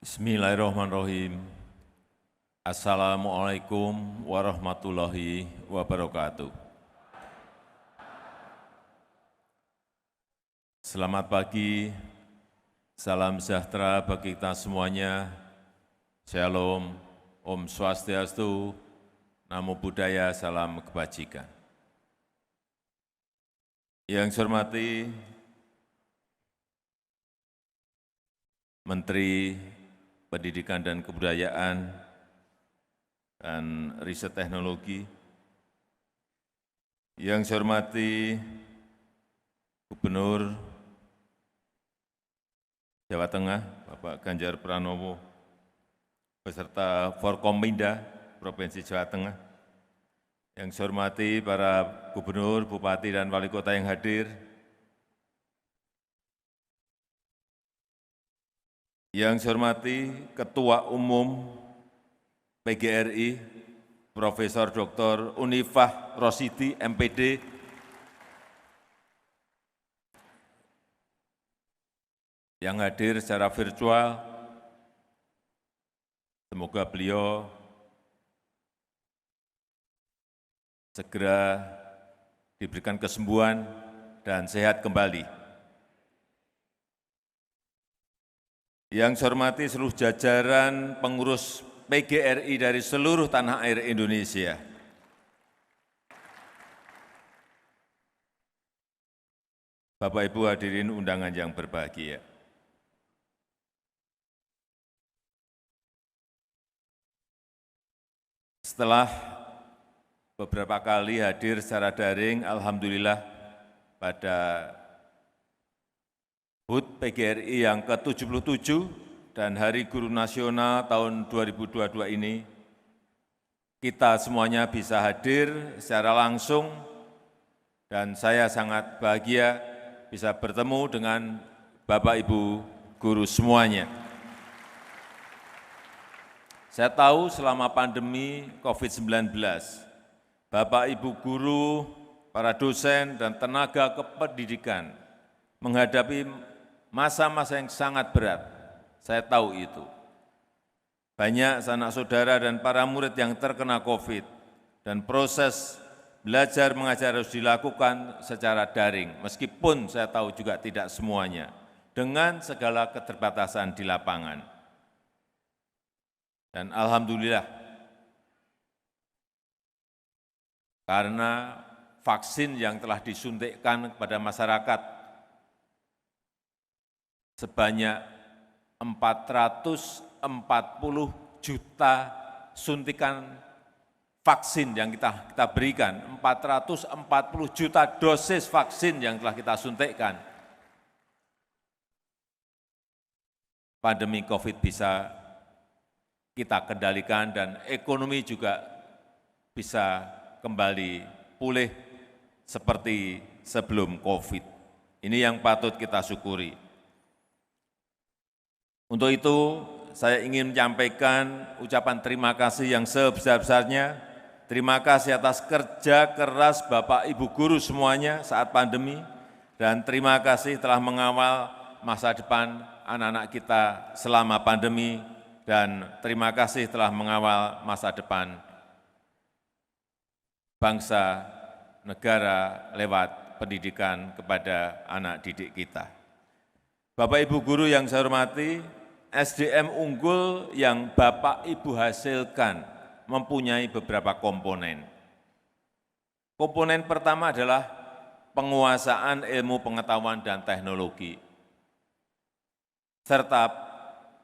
Bismillahirrahmanirrahim. Assalamualaikum warahmatullahi wabarakatuh. Selamat pagi, salam sejahtera bagi kita semuanya. Shalom, Om Swastiastu, Namo Buddhaya, salam kebajikan. Yang saya hormati Menteri Pendidikan dan Kebudayaan dan Riset Teknologi, yang saya hormati Gubernur Jawa Tengah, Bapak Ganjar Pranowo, beserta Forkompinda Provinsi Jawa Tengah, yang saya hormati para Gubernur, Bupati, dan Wali Kota yang hadir, yang saya hormati Ketua Umum PGRI, Profesor Dr. Unifah Rosyidi, MPD, yang hadir secara virtual, semoga beliau segera diberikan kesembuhan dan sehat kembali. Yang saya hormati seluruh jajaran pengurus PGRI dari seluruh tanah air Indonesia. Bapak Ibu hadirin undangan yang berbahagia. Setelah beberapa kali hadir secara daring, alhamdulillah pada HUT PGRI yang ke-77 dan Hari Guru Nasional tahun 2022 ini, kita semuanya bisa hadir secara langsung dan saya sangat bahagia bisa bertemu dengan Bapak Ibu guru semuanya. Saya tahu selama pandemi COVID-19, Bapak Ibu guru, para dosen, dan tenaga kependidikan menghadapi masa-masa yang sangat berat, saya tahu itu. Banyak sanak saudara dan para murid yang terkena COVID, dan proses belajar mengajar harus dilakukan secara daring, meskipun saya tahu juga tidak semuanya, dengan segala keterbatasan di lapangan. Dan alhamdulillah, karena vaksin yang telah disuntikkan kepada masyarakat sebanyak 440 juta suntikan vaksin yang kita berikan, 440 juta dosis vaksin yang telah kita suntikkan. Pandemi COVID bisa kita kendalikan dan ekonomi juga bisa kembali pulih seperti sebelum COVID. Ini yang patut kita syukuri. Untuk itu, saya ingin menyampaikan ucapan terima kasih yang sebesar-besarnya. Terima kasih atas kerja keras Bapak Ibu guru semuanya saat pandemi, dan terima kasih telah mengawal masa depan anak-anak kita selama pandemi, dan terima kasih telah mengawal masa depan bangsa, negara lewat pendidikan kepada anak didik kita. Bapak Ibu guru yang saya hormati, SDM unggul yang Bapak Ibu hasilkan mempunyai beberapa komponen. Komponen pertama adalah penguasaan ilmu pengetahuan dan teknologi, serta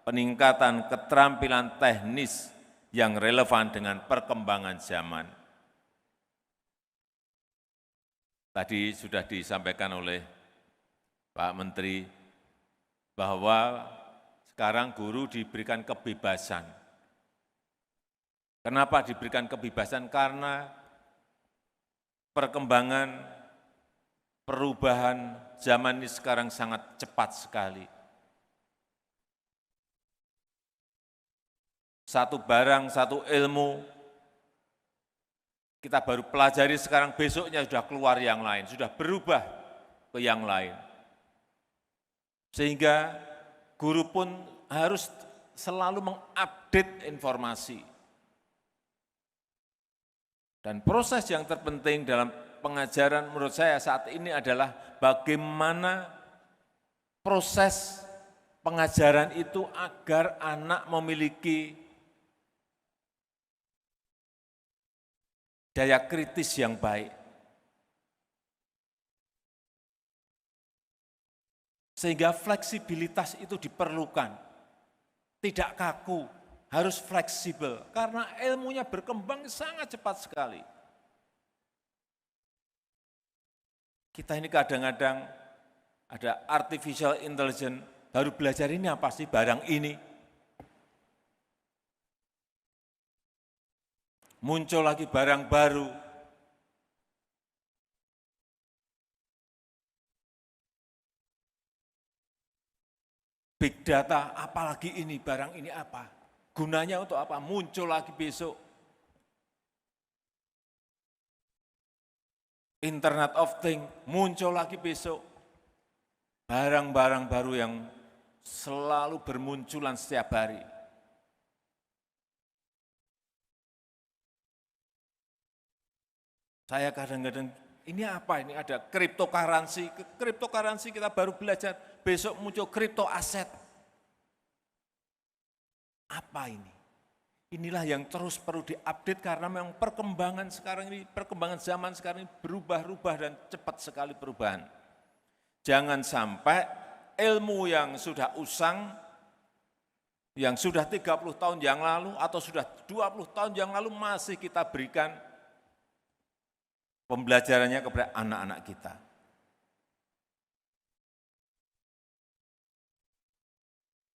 peningkatan keterampilan teknis yang relevan dengan perkembangan zaman. Tadi sudah disampaikan oleh Pak Menteri bahwa sekarang guru diberikan kebebasan. Kenapa diberikan kebebasan? Karena perkembangan, perubahan zaman ini sekarang sangat cepat sekali. Satu barang, satu ilmu, kita baru pelajari sekarang, besoknya sudah keluar yang lain, sudah berubah ke yang lain. Sehingga guru pun harus selalu mengupdate informasi. Dan proses yang terpenting dalam pengajaran menurut saya saat ini adalah bagaimana proses pengajaran itu agar anak memiliki daya kritis yang baik. Sehingga fleksibilitas itu diperlukan, tidak kaku, harus fleksibel, karena ilmunya berkembang sangat cepat sekali. Kita ini kadang-kadang ada artificial intelligence, baru belajar ini apa sih barang ini. Muncul lagi barang baru. Big data, apalagi ini, barang ini apa? Gunanya untuk apa? Muncul lagi besok. Internet of Things, muncul lagi besok. Barang-barang baru yang selalu bermunculan setiap hari. Saya kadang-kadang, ini apa? Ini ada cryptocurrency. Cryptocurrency kita baru belajar, besok muncul crypto aset. Apa ini? Inilah yang terus perlu diupdate karena memang perkembangan sekarang ini, perkembangan zaman sekarang ini berubah-ubah dan cepat sekali perubahan. Jangan sampai ilmu yang sudah usang, yang sudah 30 tahun yang lalu atau sudah 20 tahun yang lalu masih kita berikan pembelajarannya kepada anak-anak kita.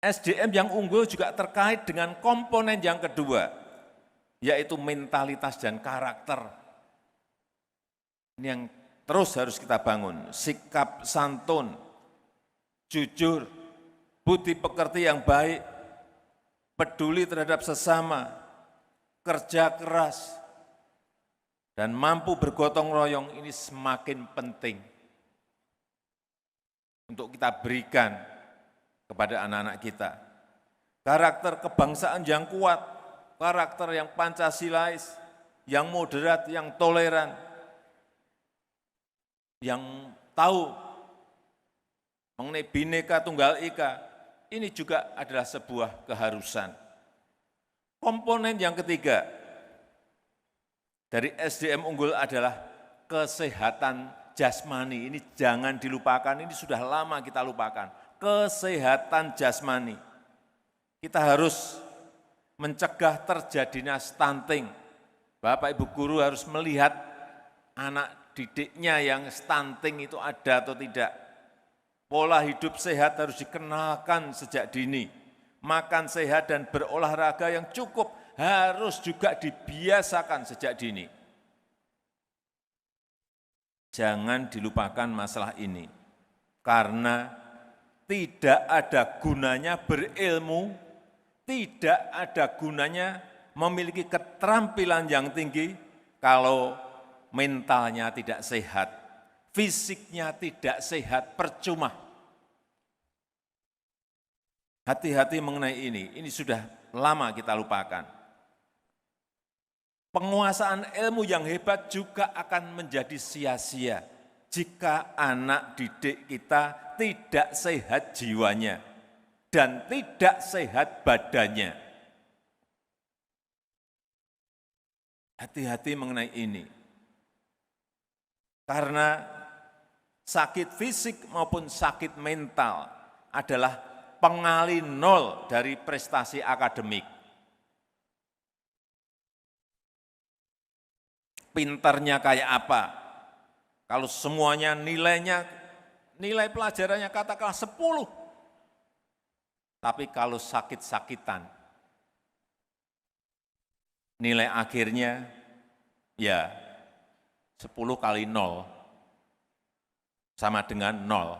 SDM yang unggul juga terkait dengan komponen yang kedua, yaitu mentalitas dan karakter. Ini yang terus harus kita bangun, sikap santun, jujur, budi pekerti yang baik, peduli terhadap sesama, kerja keras, dan mampu bergotong royong ini semakin penting untuk kita berikan kepada anak-anak kita. Karakter kebangsaan yang kuat, karakter yang Pancasilais, yang moderat, yang toleran, yang tahu mengenai Bhinneka Tunggal Ika, ini juga adalah sebuah keharusan. Komponen yang ketiga dari SDM unggul adalah kesehatan jasmani. Ini jangan dilupakan, ini sudah lama kita lupakan. Kesehatan jasmani. Kita harus mencegah terjadinya stunting. Bapak Ibu guru harus melihat anak didiknya yang stunting itu ada atau tidak. Pola hidup sehat harus dikenalkan sejak dini. Makan sehat dan berolahraga yang cukup harus juga dibiasakan sejak dini. Jangan dilupakan masalah ini, karena tidak ada gunanya berilmu, tidak ada gunanya memiliki keterampilan yang tinggi kalau mentalnya tidak sehat, fisiknya tidak sehat, percuma. Hati-hati mengenai ini sudah lama kita lupakan. Penguasaan ilmu yang hebat juga akan menjadi sia-sia jika anak didik kita tidak sehat jiwanya dan tidak sehat badannya. Hati-hati mengenai ini. Karena sakit fisik maupun sakit mental adalah pengali nol dari prestasi akademik. Pinternya kayak apa? Kalau semuanya nilai pelajarannya katakanlah 10. Tapi kalau sakit-sakitan, nilai akhirnya ya 10 kali 0 sama dengan 0.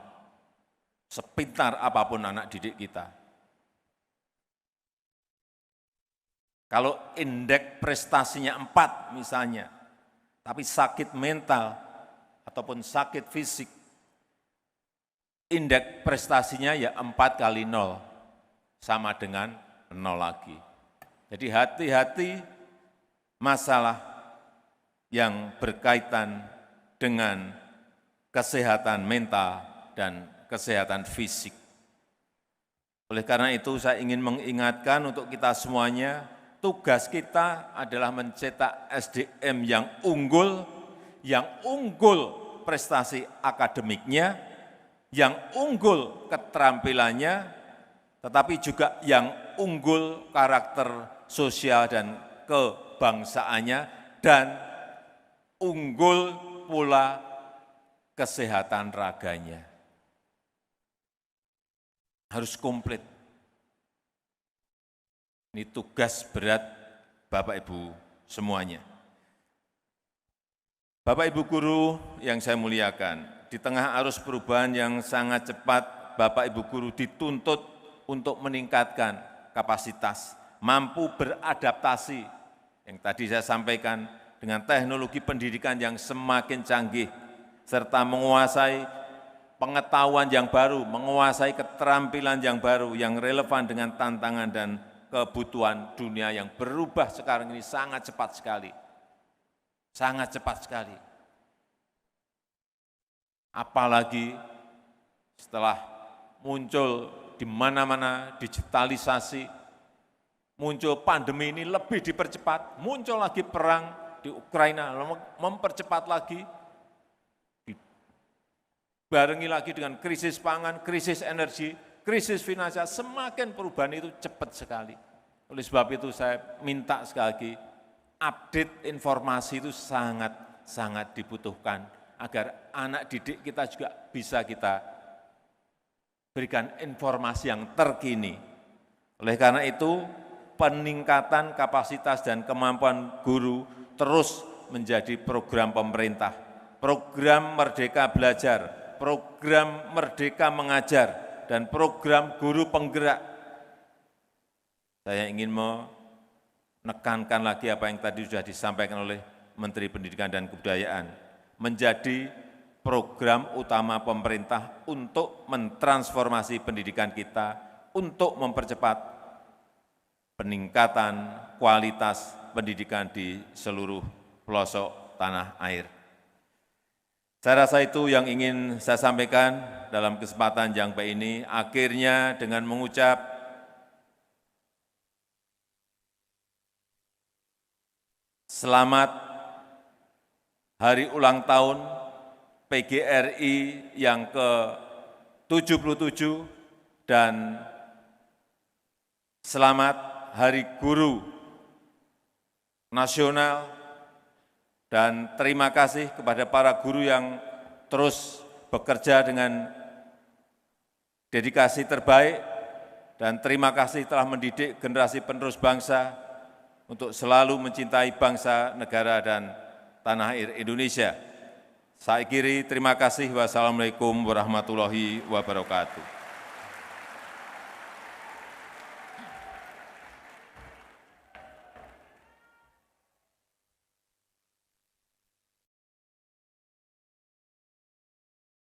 Sepintar apapun anak didik kita. Kalau indeks prestasinya 4 misalnya, tapi sakit mental ataupun sakit fisik, indeks prestasinya ya 4 kali 0, sama dengan nol lagi. Jadi hati-hati masalah yang berkaitan dengan kesehatan mental dan kesehatan fisik. Oleh karena itu saya ingin mengingatkan untuk kita semuanya, tugas kita adalah mencetak SDM yang unggul prestasi akademiknya, yang unggul keterampilannya, tetapi juga yang unggul karakter sosial dan kebangsaannya, dan unggul pula kesehatan raganya. Harus komplit. Ini tugas berat Bapak Ibu semuanya. Bapak Ibu guru yang saya muliakan, di tengah arus perubahan yang sangat cepat, Bapak Ibu guru dituntut untuk meningkatkan kapasitas, mampu beradaptasi, yang tadi saya sampaikan, dengan teknologi pendidikan yang semakin canggih, serta menguasai pengetahuan yang baru, menguasai keterampilan yang baru, yang relevan dengan tantangan dan kebutuhan dunia yang berubah sekarang ini sangat cepat sekali. Sangat cepat sekali. Apalagi setelah muncul di mana-mana digitalisasi, muncul pandemi ini lebih dipercepat, muncul lagi perang di Ukraina, mempercepat lagi, barengi lagi dengan krisis pangan, krisis energi, krisis finansial, semakin perubahan itu cepat sekali. Oleh sebab itu saya minta sekali lagi, update informasi itu sangat dibutuhkan, agar anak didik kita juga bisa kita berikan informasi yang terkini. Oleh karena itu, peningkatan kapasitas dan kemampuan guru terus menjadi program pemerintah, program Merdeka Belajar, program Merdeka Mengajar, dan program guru penggerak. Saya ingin menekankan lagi apa yang tadi sudah disampaikan oleh Menteri Pendidikan dan Kebudayaan, menjadi program utama pemerintah untuk mentransformasi pendidikan kita, untuk mempercepat peningkatan kualitas pendidikan di seluruh pelosok tanah air. Saya rasa itu yang ingin saya sampaikan dalam kesempatan yang baik ini. Akhirnya dengan mengucap selamat hari ulang tahun PGRI yang ke-77 dan selamat Hari Guru Nasional. Dan terima kasih kepada para guru yang terus bekerja dengan dedikasi terbaik, dan terima kasih telah mendidik generasi penerus bangsa untuk selalu mencintai bangsa, negara, dan tanah air Indonesia. Saya akhiri, terima kasih. Wassalamualaikum warahmatullahi wabarakatuh.